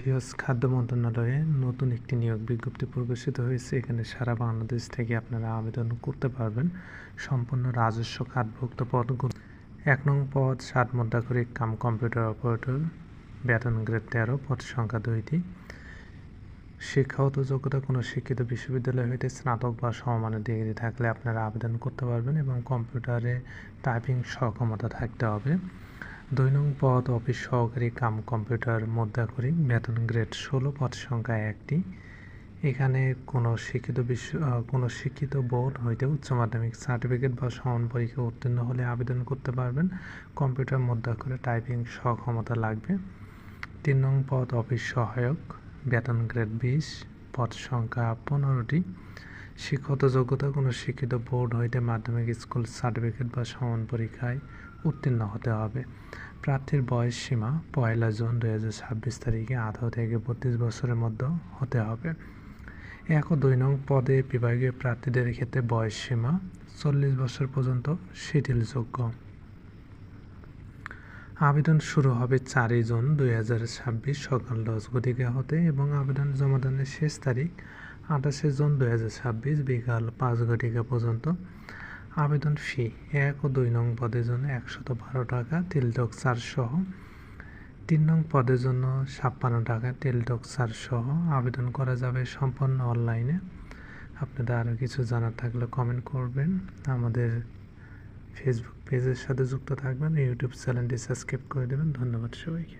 Viewers, খাদ্য মন্ত্রণালয়ে নতুন একটি নিয়োগ বিজ্ঞপ্তি প্রকাশিত হয়েছে। এখানে সারা বাংলাদেশ থেকে আপনারা আবেদন করতে পারবেন। সম্পূর্ণ রাজস্ব খাতভুক্ত পদগুলো: ১ নং পদ 7 মুদ্রাক্ষরিক কাম কম্পিউটার অপারেটর, বেতন গ্রেড 13, পদ সংখ্যা 2টি। শিক্ষাগত যোগ্যতা: কোনো শিক্ষিত বিশ্ববিদ্যালয় হইতে স্নাতক বা সমমানের ডিগ্রি থাকলে আপনারা আবেদন করতে পারবেন এবং কম্পিউটারে টাইপিং সক্ষমতা থাকতে হবে। 2 নং পদ অফিস সহকারী কাম কম্পিউটার মুদ্রাক্ষরিক, বেতন গ্রেড 16, পদ সংখ্যা 1টি। এখানে কোনো শিক্ষিত বোর্ড হইতে উচ্চ মাধ্যমিক সার্টিফিকেট বা সমান পরীক্ষা উত্তীর্ণ হলে আবেদন করতে পারবেন। কম্পিউটার মুদ্রাক্ষরে টাইপিং সক্ষমতা লাগবে। 3 নং পদ অফিস সহায়ক, বেতন গ্রেড 20, পদ সংখ্যা 15টি। শিক্ষাগত যোগ্যতা: কোনো শিক্ষিত বোর্ড হইতে মাধ্যমিক স্কুল সার্টিফিকেট বা সমান পরীক্ষায় উত্তীর্ণ হতে হবে। প্রার্থীর বয়স সীমা 1 জুন 2026 তারিখে 18 থেকে 32 বছরের মধ্যে হতে হবে। 1 ও 2 নং পদে বিভাগীয় প্রার্থীদের ক্ষেত্রে বয়স সীমা 40 বছর পর্যন্ত শিথিলযোগ্য। আবেদন শুরু হবে 4 জুন 2026 সকাল 10 ঘটিকা হতে এবং আবেদন জমাদানের শেষ তারিখ 28 জুন 2026 বিকাল 5 ঘটিকা পর্যন্ত। আবেদন ফি: 1 ও 2 নং পদের জন্য 112 টাকা টেলিটক চার্জ সহ, 3 নং পদের জন্য 56 টাকা টেলিটক চার্জ সহ। আবেদন করা যাবে সম্পূর্ণ অনলাইনে। আপনাদের আরও কিছু জানার থাকলে কমেন্ট করবেন। আমাদের ফেসবুক পেজের সাথে যুক্ত থাকবেন, ইউটিউব চ্যানেলটি সাবস্ক্রাইব করে দেবেন। ধন্যবাদ সবাইকে।